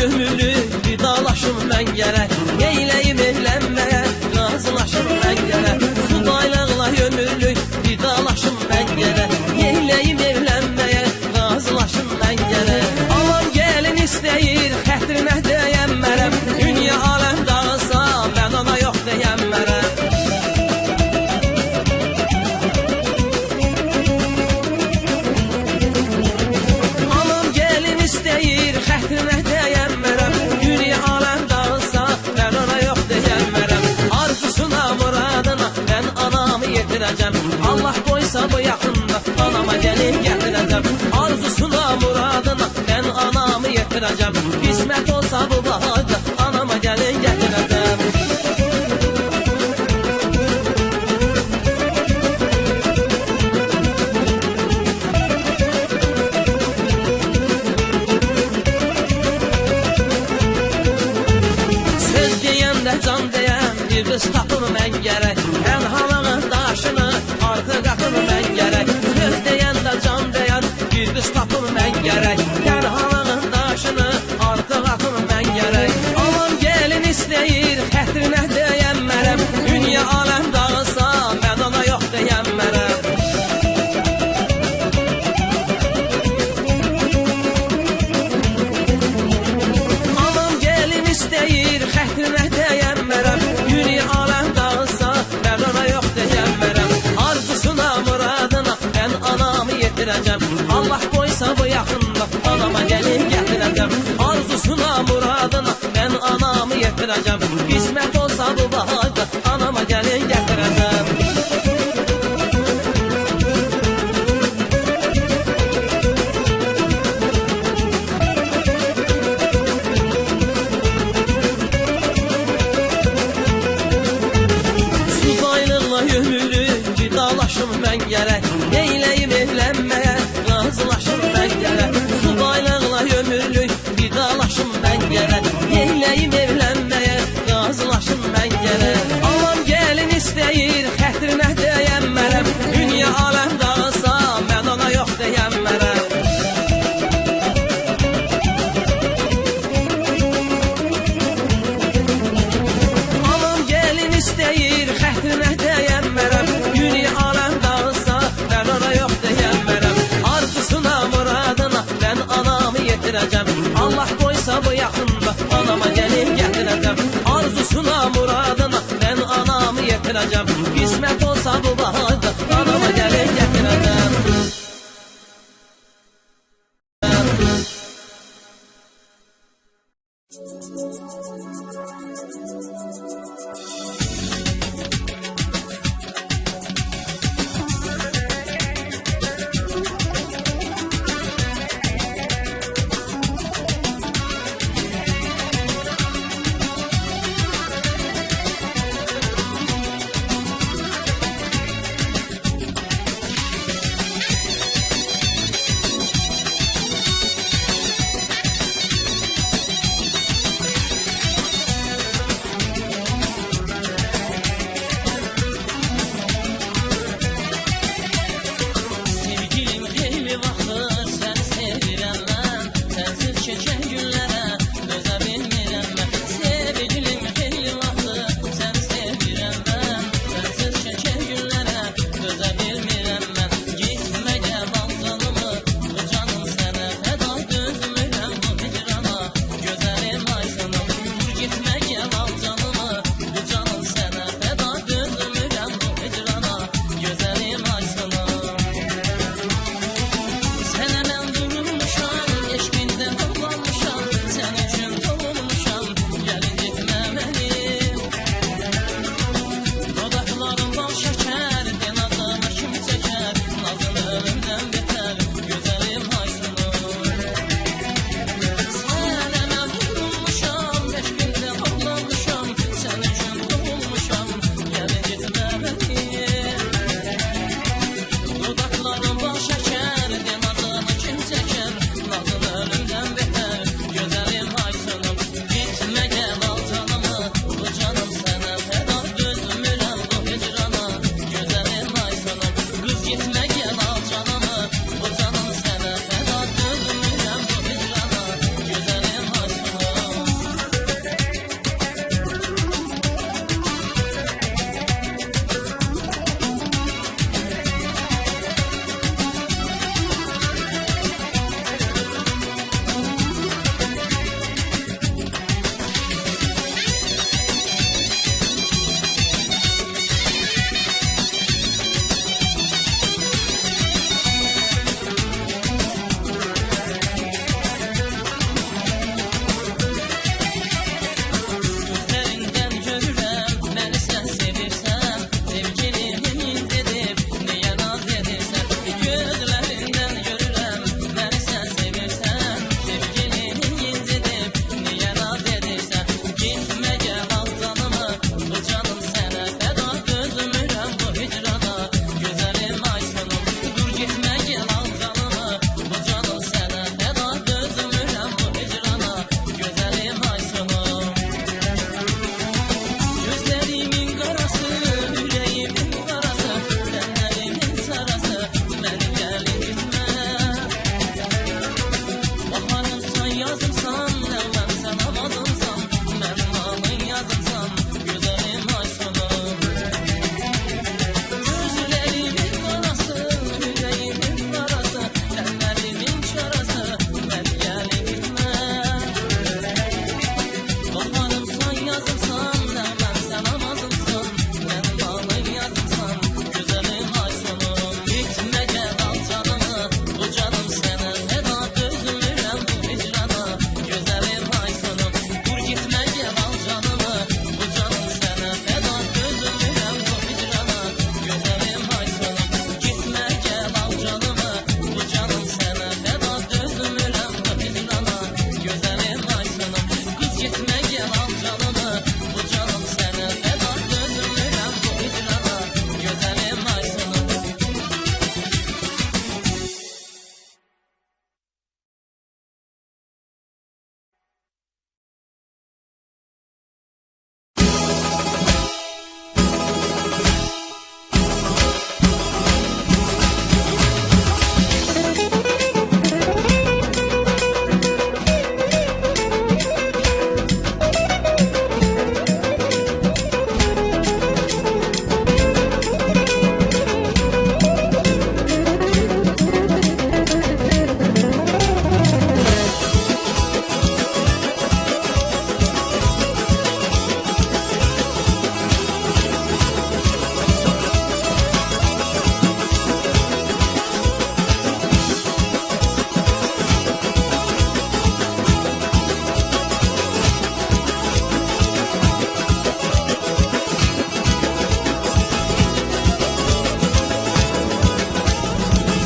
gömülü vidalaşım mən gərək. Neyləyim evlənməyə razılaşım mən gərək. Subaylıqla ömürlük vidalaşım mən gərək. Neyləyim evlənməyə razılaşım mən gərək. Alan gəlin istəyir xətrinə deyənmərəm. Dünya aləm dağılsa mən ona yox deyənmərəm. İstəyir xətrinə deyənmərəm. Dünya aləm dağılsa mən ona yox deyənmərəm. Arzusuna muradına mən anamı yetirəcəm. Allah qoysa bu yaxında anama gəlin gətirəcəm. Arzusuna muradına mən anamı yetirəcəm. Qismət olsa bu baharda anama gəlin gətirəcəm. Can deyəm, bir qız tapır mən gərək. Tənhalığın daşını artıq atır mən gərək. Söz deyən də can deyən, bir qız tapır mən gərək. Tənhalığın daşını artıq atır mən gərək. Alan gəlin istəyir xətrinə deyənmərəm. Dünya aləm dağılsa mən ona yox deyənmərəm. Alan gəlin istəyir xətrinə deyənmərəm. Dünya aləm dağılsa mən ona yox deyənmərəm. Arzusuna muradına mən anamı yetirəcəm. Allah qoysa bu yaxında anama gəlin gətirəcəm. Arzusuna muradına mən anamı yetirəcəm. Qismət olsa bu baharda anama gəlin gətirəcəm. Ömürlü vidalaşım mən gərək. Neyləyim evlənməyə razılaşım mən gərək. Subaylıqla ömürlü vidalaşım mən gərək. Neyləyim evlənməyə razılaşım mən gərək. Alan gəlin istəyir xətrinə deyənmərəm. Dünya aləm dağılsa mən ona yox deyənmərəm. Alan gəlin istəyir xətrinə deyənmərəm. Dünya aləm dağılsa mən ona yox deyənmərəm. Arzusuna muradına mən anamı yetirəcəm. Allah qoysa bu yaxında anama gəlin gətirəcəm. Arzusuna muradına mən anamı yetirəcəm. Qismət olsa bu baharda anama gəlin gətirəcəm. yazımsan, ben sen amadımsan, benim alın yazımsan, güzelim ay sonum. Gözlerimin karası, yüreğimin karası, ellerimin çarası, ben gelip gitme. Baharımsan yazımsan, ben sen amadımsan, benim alın yazımsan, güzelim ay sonum. Gitme gel al canımı, bu canım sana feda, dözülürüm bu hicrana, güzelim ay sonum. Dur gitme gel al canımı, bu canım sana feda, dözülürüm bu hicrana, güzelim ay sonum. Gitme gel al canımı, bu canım sana feda, dözülürüm bu hicrana, güzelim ay sonum. Kız gitme gel al canımı, bu canım sana feda, dözülürüm bu hicrana, güzelim ay sonum.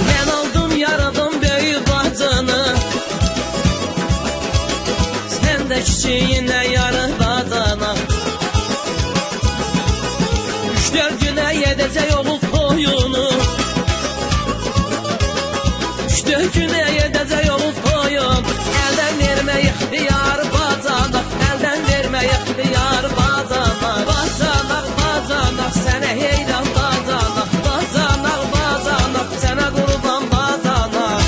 Ben aldım yaradım büyük bacını, sen de çiçeğine yarı badana. 3-4 güne yedecek olup koyunu, 3-4 güne yedecek olup koyun. Elden verme ihtiyar bacana, elden verme ihtiyar bacana. Bacanak bacanak sene heyran bacanak, bacanak bacanak sene kurban bacanak.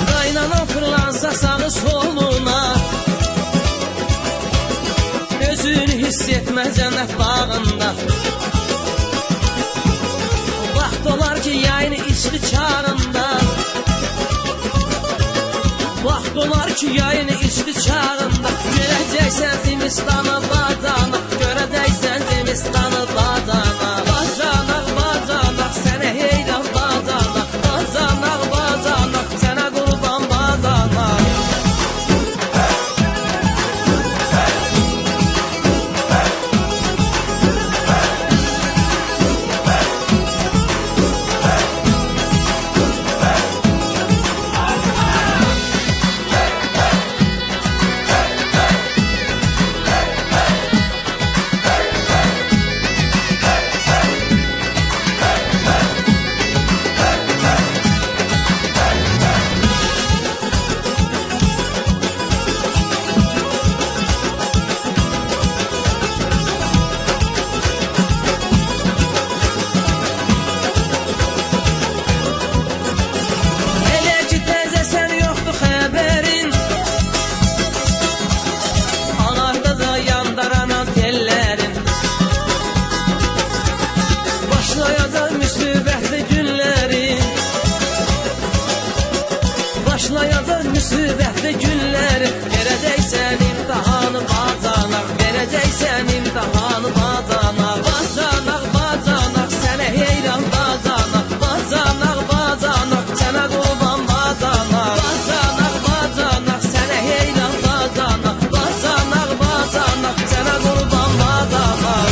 Qaynana fırlansa sağı soluna, özünü hiss etmez cennet bağında. Vaxt olar ki yayını içli çağında, vaxt olar ki yayını içli çağında. Görəcəksən Zimistanı bacana, görəcəksən Zimistanı bacana. Bacanak bacanak sənə heyran bacana, bacanak bacanak sənə qurban bacana. Elə ki təzə sən yoxdur xəbərin, ağarda da yandaranan tellərin. Başlayacaq müsibətli günlərin, başlayacaq müsibətli günlərin. Verəcəksən imtahanı bacanak, verəcəksən imtahanı bacanak. Bacanak bacanak sənə heyran bacanak, bacanak bacanak sənə qurban bacanak. Bacanak bacanak sənə heyran bacanak, bacanak bacanak sənə qurban bacanak.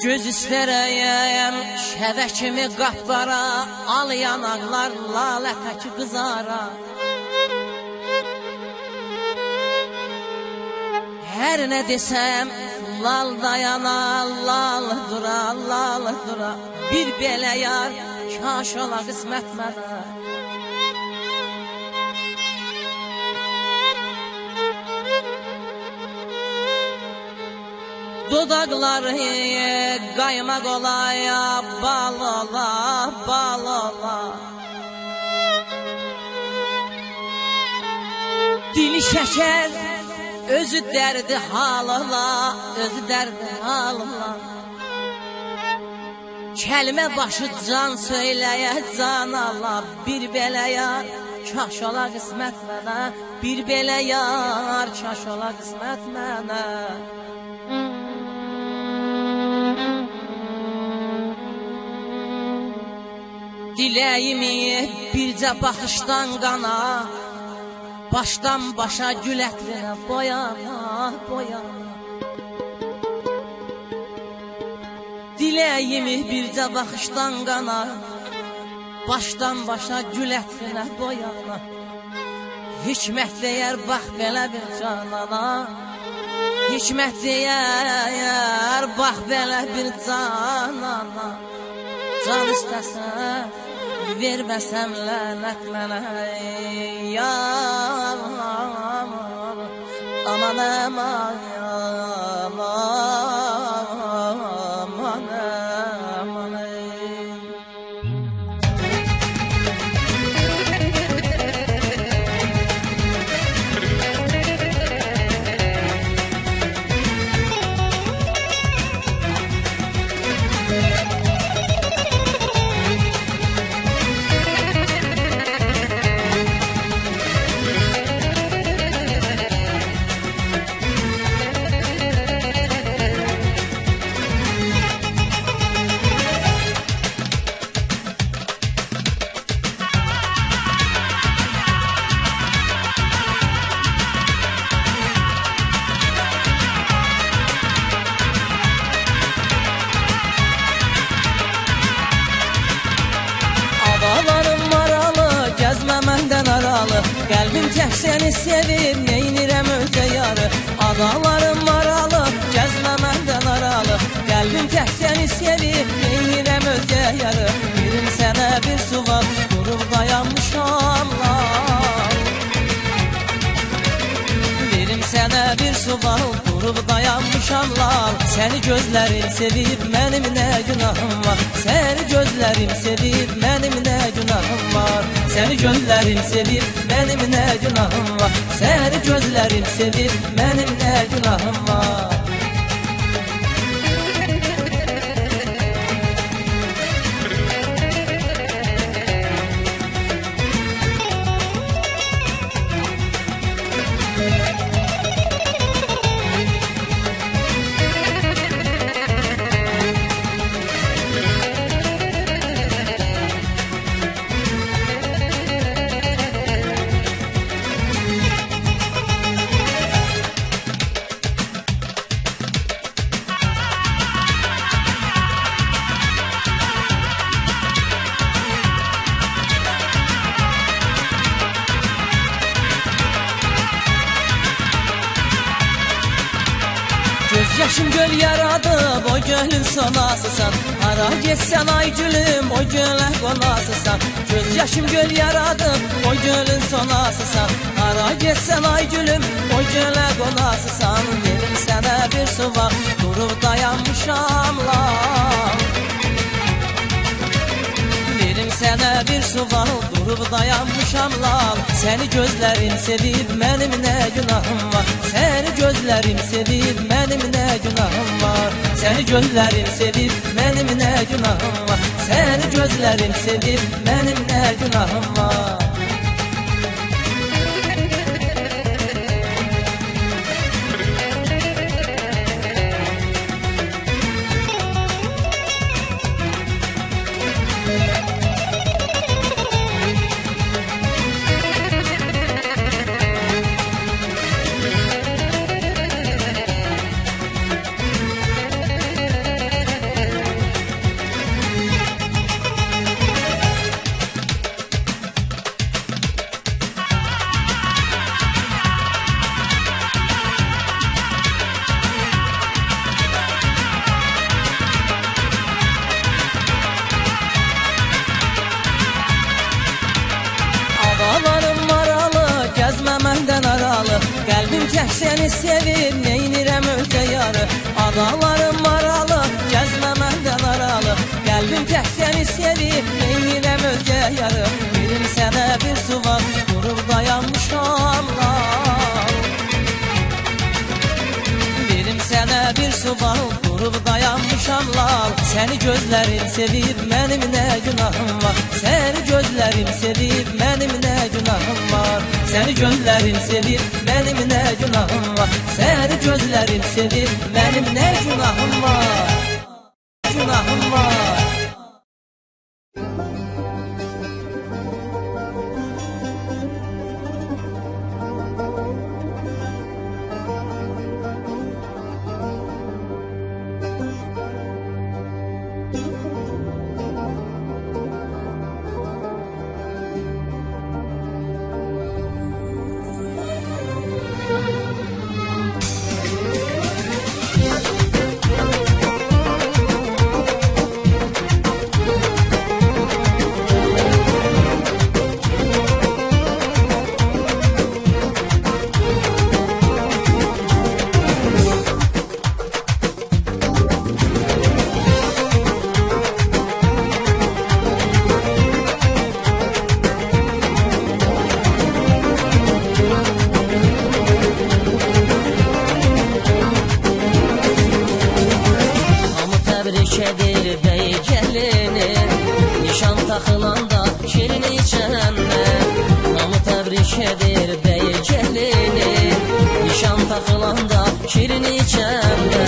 Göz istərəyəm şəvəkimi qapqara, al yanaqlar lalə təki qızara. Hər nə desəm lal dayana, lal dura. Bir belə yar kaş ola qismət mənə. Dodaqları qaymaq olaya, bal ola. Dili şəkər, özü dərdi hal ola. Kəlmə başı can söyləyə, can ala. Bir belə yar kaş ola qismət mənə. Bir belə yar kaş ola qismət mənə. Diləyimi bircə baxışdan qana, başdan başa gül ətrinə boyana. Diləyimi bircə baxışdan qana, başdan başa gül ətrinə boyana. Hikmət deyər bax belə bir canana, hikmət deyər bax belə bir canana. Can istəsən verməsəm lənət mənə, aman. Qəlbim tək səni sevib, neynirəm özə yarı. Adalarım maralı, gəzmə məndən aralı. Qəlbim tək səni sevib, neynirəm özə yarı. Verim sənə bir suval, durub dayanmışam lal. Verim sənə bir suval, durub dayanmışam lal. Səni gözlərim sevib, mənim nə günahım var. Səni gözlərim sevib, mənim nə günahım var. Səni gözlərim sevib, mənim nə günahım var. Səni gözlərim sevib, mənim nə günahım var. Yaşım göl yaradıb, o gölün sonasısan. Hara getsən ay gülüm, o gölə qonasısan. Göz yaşım göl yaradıb, o gölün sonasısan. Hara getsən ay gülüm, o gölə qonasısan. Verim sənə bir suval, durub dayanmışam lan. Verim sənə bir suval, durub dayanmışam lan. Səni gözlərim sevib, mənim nə günahım var. Səni gözlərim sevib, mənim nə günahım var. Səni gözlərim sevib, mənim nə günahım var. Səni gözlərim sevib, mənim nə günahım var. Qəlbim tək səni sevir, neynirəm özə yarı. Adalarım maralı, gəzməməndən aralı. Qəlbim tək səni sevir, neynirəm özə yarı. Birim sənə bir su var, durub dayanmışam lal. Birim sənə bir su var, durub dayanmışam lal. Səni gözlərim sevir, mənim nə günahım var. Səni gözlərim sevir, mənim nə günahım var. Səni gözlərim sevir, mənim nə günahım var. Səni gözlərim sevir, mənim nə günahım var. Günahım var. Edir bəy gəlini, nişan taxılanda şirini içəndə. Namı təbrik edir bəy gəlini, nişan taxılanda şirini içəndə.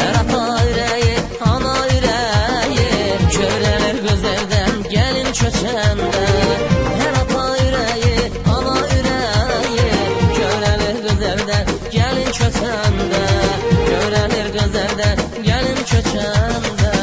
Hər ata ürəyi, ana ürəyi, görələr gözəldən gəlin köçəndə. Hər ata ürəyi, ana ürəyi, görələr gözəldən gəlin köçəndə. Görələr gözəldən gəlin köçəndə.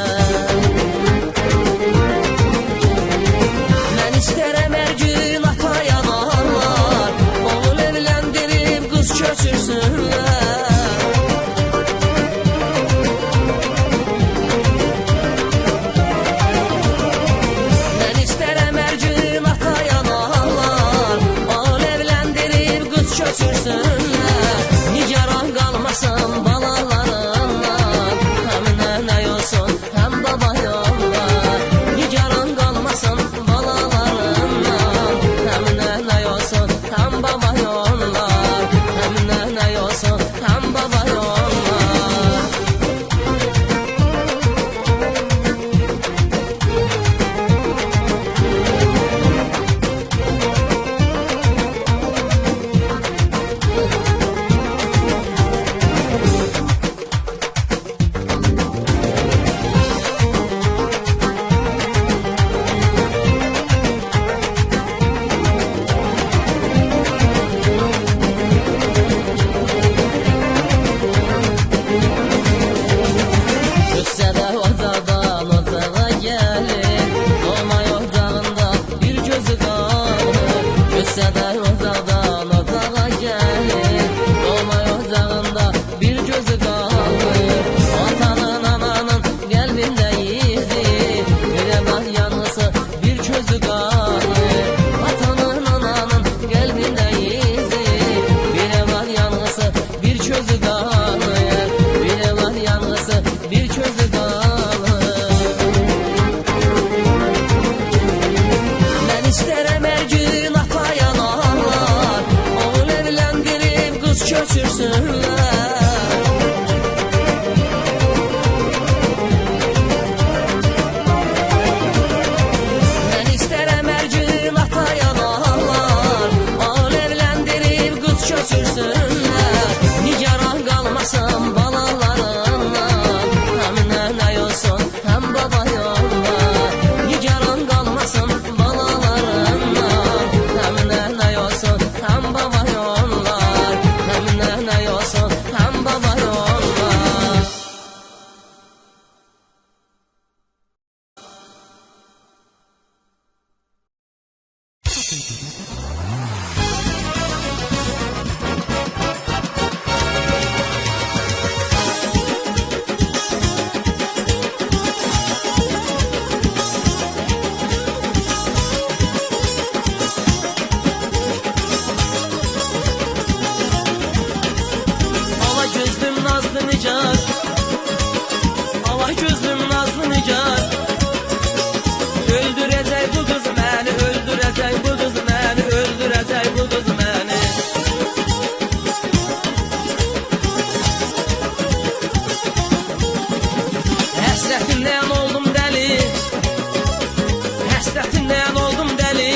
nicar. Allah gözlüm nazlı nicar. Öldürecek bu kız beni, öldürecek bu kız beni, öldürecek bu kız beni. Həsrətindən oldum dəli, həsrətindən oldum dəli.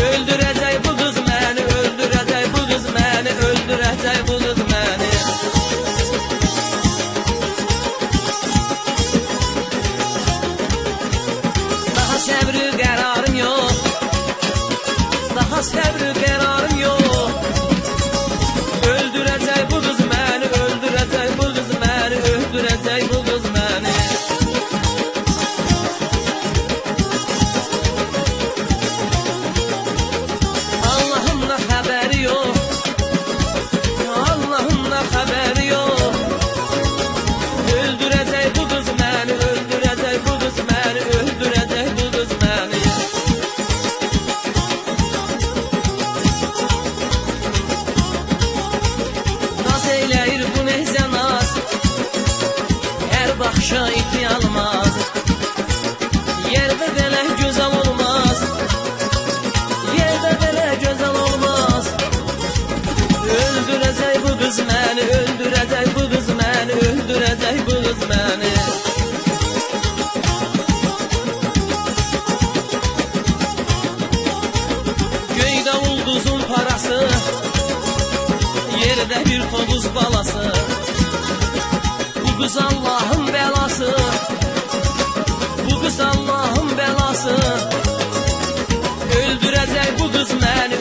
Öldürecek bu kız beni, öldürecek bu kız beni, öldürecek bu kız beni. Daha səbri qərarım yox, daha səbri qərarım yox. Öldürecek bu kız beni, öldürecek bu kız beni, öldürecek bu kız beni. Allah'ın da haberi yok, Allah'ın da haberi yok. Öldürecek bu kız beni, öldürecek bu kız beni, öldürecek bu kız beni. Naz eyləyir bu neyzə naz, hər baxışa iti almaz. Yerdə belə gözəl olmaz, yerdə belə gözəl olmaz. Öldürecek bu kız beni, öldürecek bu kız beni, öldürecek bu kız beni. Göydə ulduzun parası, yerdə bir tovuz balası. Bu kız Allah'ın belası, bu kız Allah'ın belası. Öldürecek bu kız beni,